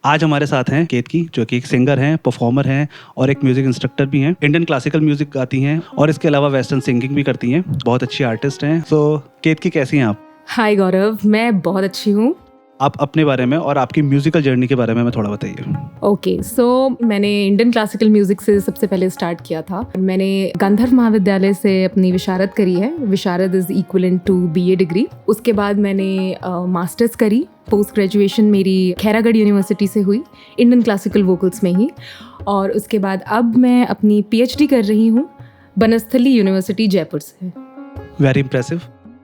आज हमारे साथ हैं केतकी, जो कि एक सिंगर हैं, परफॉर्मर हैं और एक म्यूजिक इंस्ट्रक्टर भी हैं। इंडियन क्लासिकल म्यूजिक गाती हैं और इसके अलावा वेस्टर्न सिंगिंग भी करती हैं। बहुत अच्छी आर्टिस्ट हैं। सो केतकी, कैसी हैं आप? हाय गौरव, मैं बहुत अच्छी हूँ। आप अपने बारे में और आपकी म्यूजिकल जर्नी के बारे में हमें थोड़ा बताइए। ओके, सो मैंने इंडियन क्लासिकल म्यूजिक से सबसे पहले स्टार्ट किया था। मैंने गांधर्व महाविद्यालय से अपनी विशारद करी है। विशारद is equivalent to BA degree. उसके बाद मैंने मास्टर्स करी। पोस्ट ग्रेजुएशन मेरी खैरागढ़ यूनिवर्सिटी से हुई, इंडियन क्लासिकल वोकल्स में ही। और उसके बाद अब मैं अपनी पीएचडी कर रही हूँ बनस्थली यूनिवर्सिटी जयपुर से। Very impressive.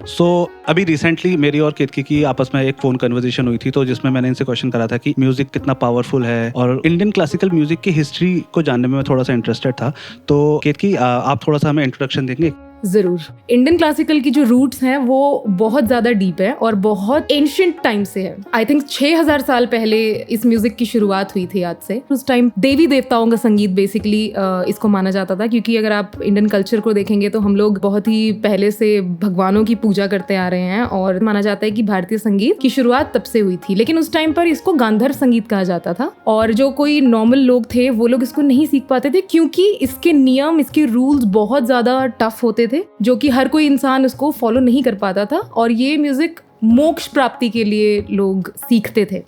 सो अभी रिसेंटली मेरी और केतकी की आपस में एक फ़ोन कन्वर्सेशन हुई थी, तो जिसमें मैंने इनसे क्वेश्चन करा था कि म्यूज़िक कितना पावरफुल है और इंडियन क्लासिकल म्यूज़िक की हिस्ट्री को जानने में मैं थोड़ा सा इंटरेस्टेड था। तो केतकी, आप थोड़ा सा हमें इंट्रोडक्शन देंगे? ज़रूर। इंडियन क्लासिकल की जो रूट्स हैं वो बहुत ज़्यादा डीप है और बहुत एंशिएंट टाइम से है। आई थिंक 6000 साल पहले इस म्यूजिक की शुरुआत हुई थी आज से। उस टाइम देवी देवताओं का संगीत बेसिकली इसको माना जाता था, क्योंकि अगर आप इंडियन कल्चर को देखेंगे तो हम लोग बहुत ही पहले से भगवानों की पूजा करते आ रहे हैं और माना जाता है कि भारतीय संगीत की शुरुआत तब से हुई थी। लेकिन उस टाइम पर इसको गांधर्व संगीत कहा जाता था और जो कोई नॉर्मल लोग थे वो लोग इसको नहीं सीख पाते थे, क्योंकि इसके नियम, इसके रूल्स बहुत ज़्यादा टफ होते थे जो कि हर कोई इंसान उसको फॉलो नहीं कर पाता था। और ये म्यूजिक मोक्ष प्राप्ति के लिए लोग सीखते थे।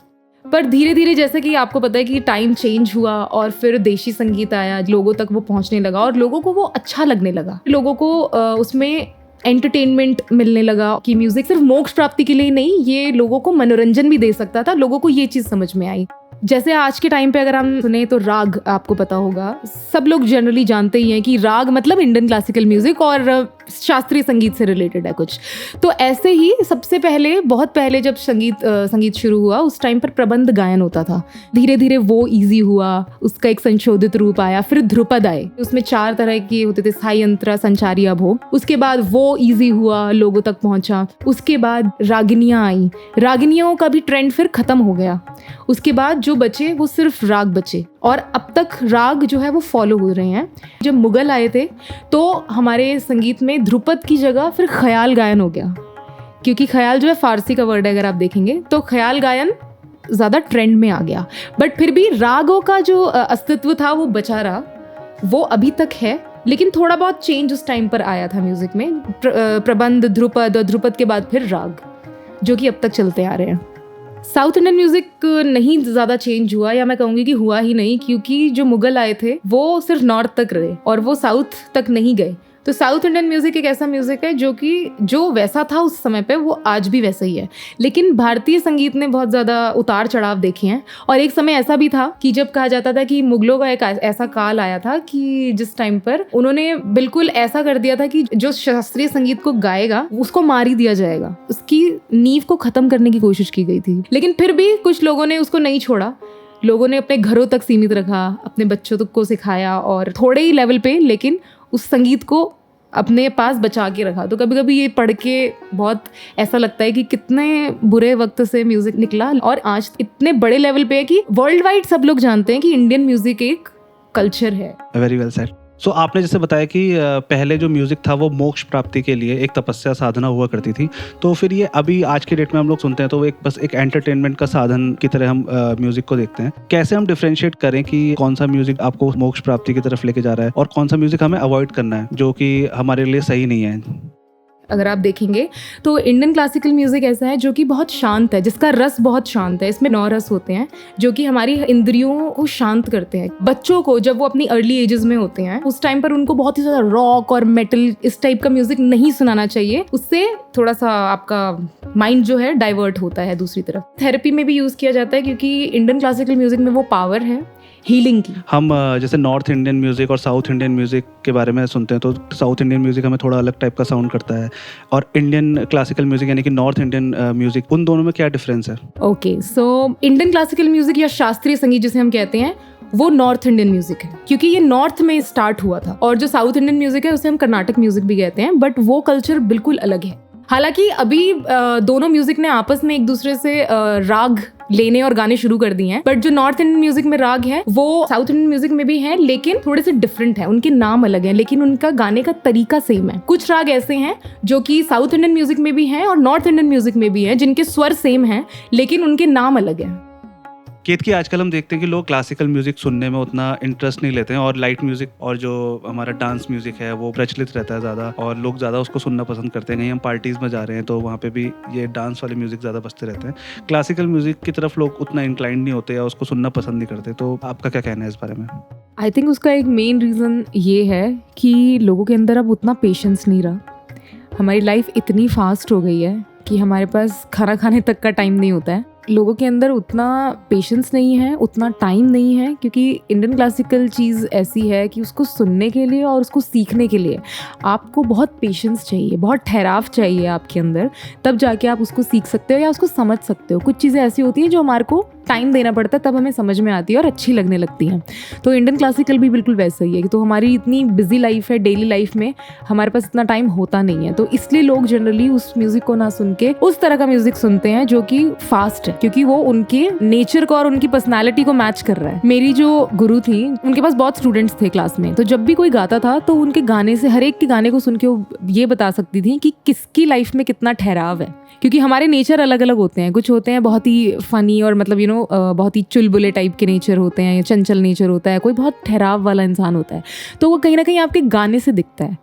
पर धीरे धीरे, जैसे कि आपको पता है कि टाइम चेंज हुआ और फिर देशी संगीत आया, लोगों तक वो पहुंचने लगा और लोगों को वो अच्छा लगने लगा। लोगों को उसमें एंटरटेनमेंट मिलने लगा कि म्यूजिक सिर्फ मोक्ष प्राप्ति के लिए नहीं, ये लोगों को मनोरंजन भी दे सकता था। लोगों को ये चीज़ समझ में आई। जैसे आज के टाइम पे अगर हम सुने तो राग, आपको पता होगा, सब लोग जनरली जानते ही हैं कि राग मतलब इंडियन क्लासिकल म्यूजिक और शास्त्रीय संगीत से रिलेटेड है कुछ। तो ऐसे ही सबसे पहले, बहुत पहले जब संगीत शुरू हुआ, उस टाइम पर प्रबंध गायन होता था। धीरे धीरे वो इजी हुआ, उसका एक संशोधित रूप आया। फिर ध्रुपद आए, उसमें 4 तरह के होते थे, स्थाई यंत्र, संचारी, अभोग। उसके बाद वो इजी हुआ, लोगों तक पहुंचा। उसके बाद रागिनियाँ आई। रागिनियों का भी ट्रेंड फिर खत्म हो गया। उसके बाद जो बचे वो सिर्फ राग बचे और अब तक राग जो है वो फॉलो हो रहे हैं। जब मुगल आए थे तो हमारे संगीत में ध्रुपद की जगह फिर ख्याल गायन हो गया, क्योंकि ख्याल जो है फारसी का वर्ड है, अगर आप देखेंगे तो ख्याल गायन ज़्यादा ट्रेंड में आ गया। बट फिर भी रागों का जो अस्तित्व था वो बचा रहा, वो अभी तक है। लेकिन थोड़ा बहुत चेंज उस टाइम पर आया था म्यूजिक में। प्रबंध, ध्रुपद और ध्रुपद के बाद फिर राग, जो कि अब तक चलते आ रहे हैं। साउथ इंडियन म्यूजिक नहीं ज़्यादा चेंज हुआ, या मैं कहूँगी कि हुआ ही नहीं, क्योंकि जो मुगल आए थे वो सिर्फ नॉर्थ तक रहे और वो साउथ तक नहीं गए। तो साउथ इंडियन म्यूजिक एक ऐसा म्यूजिक है जो वैसा था उस समय पे, वो आज भी वैसा ही है। लेकिन भारतीय संगीत ने बहुत ज़्यादा उतार चढ़ाव देखे हैं। और एक समय ऐसा भी था कि जब कहा जाता था कि मुगलों का एक ऐसा काल आया था कि जिस टाइम पर उन्होंने बिल्कुल ऐसा कर दिया था कि जो शास्त्रीय संगीत को गाएगा उसको मार ही दिया जाएगा। उसकी नींव को ख़त्म करने की कोशिश की गई थी। लेकिन फिर भी कुछ लोगों ने उसको नहीं छोड़ा। लोगों ने अपने घरों तक सीमित रखा, अपने बच्चों तक को सिखाया और थोड़े ही लेवल पे, लेकिन उस संगीत को अपने पास बचा के रखा। तो कभी कभी ये पढ़ के बहुत ऐसा लगता है कि कितने बुरे वक्त से म्यूजिक निकला और आज इतने बड़े लेवल पे है कि वर्ल्ड वाइड सब लोग जानते हैं कि इंडियन म्यूजिक एक कल्चर है। Very well said. सो आपने जैसे बताया कि पहले जो म्यूज़िक था वो मोक्ष प्राप्ति के लिए एक तपस्या साधना हुआ करती थी, तो फिर ये अभी आज के डेट में हम लोग सुनते हैं तो बस एक एंटरटेनमेंट का साधन की तरह हम म्यूज़िक को देखते हैं। कैसे हम डिफरेंशिएट करें कि कौन सा म्यूज़िक आपको मोक्ष प्राप्ति की तरफ लेके जा रहा है और कौन सा म्यूज़िक हमें अवॉइड करना है, जो कि हमारे लिए सही नहीं है? अगर आप देखेंगे तो इंडियन क्लासिकल म्यूजिक ऐसा है जो कि बहुत शांत है, जिसका रस बहुत शांत है। इसमें 9 रस होते हैं जो कि हमारी इंद्रियों को शांत करते हैं। बच्चों को जब वो अपनी अर्ली एजेस में होते हैं उस टाइम पर उनको बहुत ही ज़्यादा रॉक और मेटल इस टाइप का म्यूजिक नहीं सुनाना चाहिए। उससे थोड़ा सा आपका माइंड जो है डाइवर्ट होता है दूसरी तरफ। थेरेपी में भी यूज़ किया जाता है, क्योंकि इंडियन क्लासिकल म्यूजिक में वो पावर है हीलिंग की। हम जैसे नॉर्थ इंडियन म्यूज़िक और साउथ इंडियन म्यूज़िक के बारे में सुनते हैं तो साउथ इंडियन म्यूज़िक हमें थोड़ा अलग टाइप का साउंड करता है, और इंडियन क्लासिकल म्यूज़िक यानी कि नॉर्थ इंडियन म्यूज़िक, उन दोनों में क्या डिफरेंस है? Okay, so Indian classical music या शास्त्रीय संगीत जिसे हम कहते हैं वो नॉर्थ इंडियन म्यूजिक है, क्योंकि ये नॉर्थ में स्टार्ट हुआ था। और जो साउथ इंडियन म्यूजिक है उसे हम कर्नाटक म्यूजिक भी कहते हैं, बट वो कल्चर बिल्कुल अलग है। हालांकि अभी दोनों म्यूजिक ने आपस में एक दूसरे से राग लेने और गाने शुरू कर दिए हैं, बट जो नॉर्थ इंडियन म्यूजिक में राग है वो साउथ इंडियन म्यूजिक में भी है, लेकिन थोड़े से डिफरेंट है। उनके नाम अलग हैं, लेकिन उनका गाने का तरीका सेम है। कुछ राग ऐसे हैं जो कि साउथ इंडियन म्यूजिक में भी हैं और नॉर्थ इंडियन म्यूजिक में भी हैं, जिनके स्वर सेम हैं लेकिन उनके नाम अलग हैं। केत की आजकल हम देखते हैं कि लोग क्लासिकल म्यूजिक सुनने में उतना इंटरेस्ट नहीं लेते हैं और लाइट म्यूजिक और जो हमारा डांस म्यूजिक है वो प्रचलित रहता है ज़्यादा और लोग ज़्यादा उसको सुनना पसंद करते हैं। कहीं हम पार्टीज़ में जा रहे हैं तो वहाँ पे भी ये डांस वाले म्यूजिक ज़्यादा बजते रहते हैं। क्लासिकल म्यूजिक की तरफ लोग उतना इंक्लाइंड नहीं होते या उसको सुनना पसंद नहीं करते, तो आपका क्या कहना है इस बारे में? आई थिंक उसका एक मेन रीज़न ये है कि लोगों के अंदर अब उतना पेशेंस नहीं रहा। हमारी लाइफ इतनी फास्ट हो गई है कि हमारे पास खाना खाने तक का टाइम नहीं होता है। लोगों के अंदर उतना पेशेंस नहीं है, उतना टाइम नहीं है, क्योंकि इंडियन क्लासिकल चीज़ ऐसी है कि उसको सुनने के लिए और उसको सीखने के लिए आपको बहुत पेशेंस चाहिए, बहुत ठहराव चाहिए आपके अंदर, तब जाके आप उसको सीख सकते हो या उसको समझ सकते हो। कुछ चीज़ें ऐसी होती हैं जो हमारे को टाइम देना पड़ता है, तब हमें समझ में आती है और अच्छी लगने लगती हैं। तो इंडियन क्लासिकल भी बिल्कुल वैसा ही है कि तो हमारी इतनी बिजी लाइफ है, डेली लाइफ में हमारे पास इतना टाइम होता नहीं है, तो इसलिए लोग जनरली उस म्यूज़िक को ना सुन के उस तरह का म्यूज़िक सुनते हैं जो कि फास्ट है, क्योंकि वो उनके नेचर को और उनकी पर्सनैलिटी को मैच कर रहा है। मेरी जो गुरु थी, उनके पास बहुत स्टूडेंट्स थे क्लास में, तो जब भी कोई गाता था तो उनके गाने से, हर एक के गाने को सुन के वो ये बता सकती थी कि किसकी लाइफ में कितना ठहराव है, क्योंकि हमारे नेचर अलग अलग होते हैं। कुछ होते हैं बहुत ही फनी और मतलब बहुत ही चुलबुले टाइप के नेचर होते हैं, चंचल नेचर होता है, कोई बहुत ठहराव वाला इंसान होता है, तो वो कहीं ना कहीं आपके गाने से दिखता है।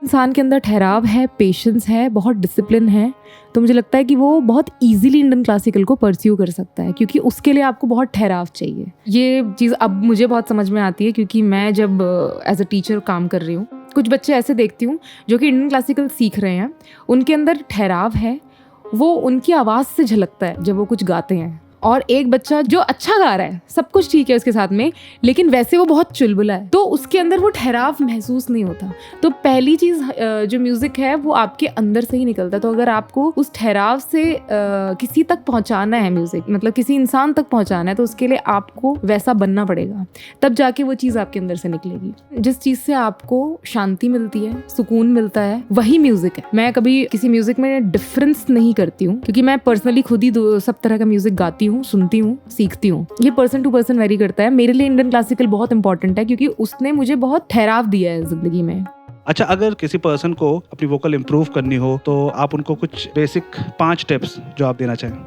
इंसान के अंदर ठहराव है, पेशेंस है, बहुत डिसिप्लिन है, तो मुझे लगता है कि वो बहुत इजीली इंडियन क्लासिकल को परस्यू कर सकता है, क्योंकि उसके लिए आपको बहुत ठहराव चाहिए। ये चीज़ अब मुझे बहुत समझ में आती है, क्योंकि मैं जब एज अ टीचर काम कर रही हूँ, कुछ बच्चे ऐसे देखती हूँ जो कि इंडियन क्लासिकल सीख रहे हैं, उनके अंदर ठहराव है, वो उनकी आवाज़ से झलकता है जब वो कुछ गाते हैं। और एक बच्चा जो अच्छा गा रहा है, सब कुछ ठीक है उसके साथ में, लेकिन वैसे वो बहुत चुलबुला है, तो उसके अंदर वो ठहराव महसूस नहीं होता। तो पहली चीज़ जो म्यूज़िक है वो आपके अंदर से ही निकलता है। तो अगर आपको उस ठहराव से किसी तक पहुंचाना है म्यूज़िक, मतलब किसी इंसान तक पहुंचाना है, तो उसके लिए आपको वैसा बनना पड़ेगा, तब जाके वो चीज़ आपके अंदर से निकलेगी। जिस चीज़ से आपको शांति मिलती है, सुकून मिलता है, वही म्यूज़िक है। मैं कभी किसी म्यूज़िक में डिफरेंस नहीं करती हूँ, क्योंकि मैं पर्सनली खुद ही सब तरह का म्यूज़िक गाती हूँ, सुनती हूँ, सीखती हूँ। ये पर्सन टू पर्सन वेरी करता है। मेरे लिए इंडियन क्लासिकल बहुत इंपॉर्टेंट है, क्योंकि उसने मुझे बहुत ठहराव दिया है जिंदगी में। अच्छा, अगर किसी पर्सन को अपनी वोकल इम्प्रूव करनी हो तो आप उनको कुछ बेसिक 5 टिप्स जो आप देना चाहें?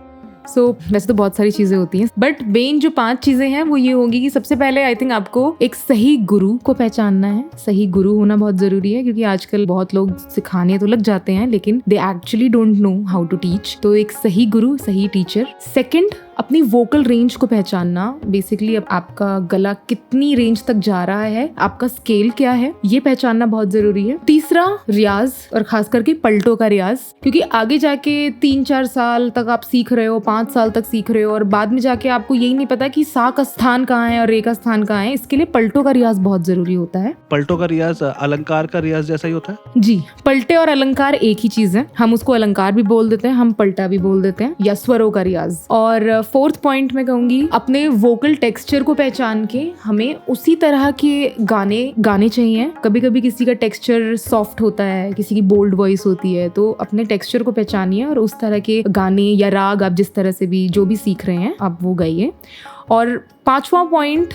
वैसे तो बहुत सारी चीज़ें होती हैं, बट मेन जो 5 चीज़ें हैं वो ये होंगी कि सबसे पहले आई थिंक आपको एक सही गुरु को पहचानना है। सही गुरु होना बहुत ज़रूरी है, क्योंकि आजकल बहुत लोग सिखाने तो लग जाते हैं, लेकिन they actually don't know how to teach. तो एक सही गुरु, सही टीचर। सेकंड, अपनी वोकल रेंज को पहचानना। बेसिकली अब आपका गला कितनी रेंज तक जा रहा है, आपका स्केल क्या है, ये पहचानना बहुत जरूरी है। तीसरा, रियाज, और खास करके पलटों का रियाज, क्योंकि आगे जाके 3-4 साल तक आप सीख रहे हो, 5 साल तक सीख रहे हो, और बाद में जाके आपको यही नहीं पता कि सा का स्थान कहाँ है और रे का स्थान कहाँ है। इसके लिए पलटों का रियाज बहुत जरूरी होता है। पलटों का रियाज अलंकार का रियाज जैसा ही होता है? जी, पलटे और अलंकार एक ही चीज है। हम उसको अलंकार भी बोल देते हैं, हम पलटा भी बोल देते हैं, या स्वरों का रियाज। और 4th पॉइंट मैं कहूंगी, अपने वोकल टेक्सचर को पहचान के हमें उसी तरह के गाने चाहिए। कभी कभी किसी का टेक्सचर सॉफ्ट होता है, किसी की बोल्ड वॉइस होती है, तो अपने टेक्सचर को पहचानिए और उस तरह के गाने या राग आप जिस तरह से भी जो भी सीख रहे हैं आप वो गाइए। और 5वां पॉइंट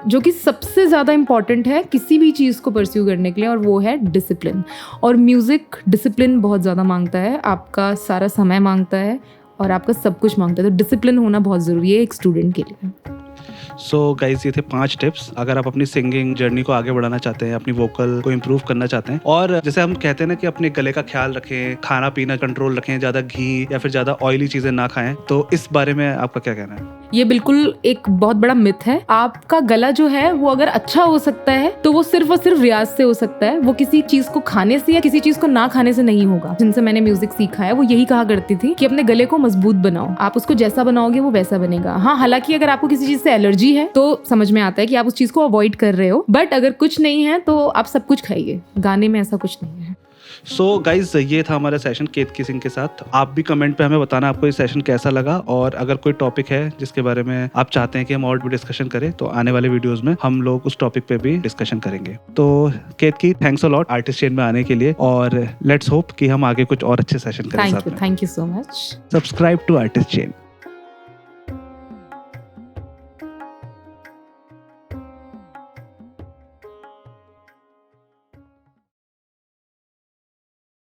जो कि सबसे ज़्यादा इम्पॉर्टेंट है किसी भी चीज़ को परस्यू करने के लिए, और वो है डिसिप्लिन। और म्यूज़िक डिसिप्लिन बहुत ज़्यादा मांगता है, आपका सारा समय मांगता है और आपका सब कुछ मांगता है, तो डिसिप्लिन होना बहुत ज़रूरी है एक स्टूडेंट के लिए। सो गाइज, ये थे 5 टिप्स अगर आप अपनी सिंगिंग जर्नी को आगे बढ़ाना चाहते हैं, अपनी वोकल को इम्प्रूव करना चाहते हैं। और जैसे हम कहते हैं ना कि अपने गले का ख्याल रखें, खाना पीना कंट्रोल रखें, ज़्यादा घी या फिर ज़्यादा ऑयली चीज़ें ना खाएं, तो इस बारे में आपका क्या कहना है? ये बिल्कुल एक बहुत बड़ा मिथ है। आपका गला जो है वो अगर अच्छा हो सकता है तो वो सिर्फ और सिर्फ रियाज से हो सकता है, वो किसी चीज को खाने से या किसी चीज को ना खाने से नहीं होगा। जिनसे मैंने म्यूजिक सीखा है वो यही कहा करती थी कि अपने गले को मजबूत बनाओ, आप उसको जैसा बनाओगे वो वैसा बनेगा। हाँ, हालांकि अगर आपको किसी चीज से एलर्जी है तो समझ में आता है कि आप उस चीज को अवॉइड कर रहे हो, बट अगर कुछ नहीं है तो आप सब कुछ खाइए। गाने में ऐसा कुछ नहीं है। सो गाइज, ये था हमारा सेशन केतकी सिंह के साथ। आप भी कमेंट पे हमें बताना आपको ये सेशन कैसा लगा, और अगर कोई टॉपिक है जिसके बारे में आप चाहते हैं कि हम और भी डिस्कशन करें तो आने वाले वीडियोस में हम लोग उस टॉपिक पे भी डिस्कशन करेंगे। तो Ketaki, thanks a lot artist चेन में आने के लिए, और लेट्स होप कि हम आगे कुछ और अच्छे सेशन करें साथ में। Thank you so much. Subscribe to artist chain.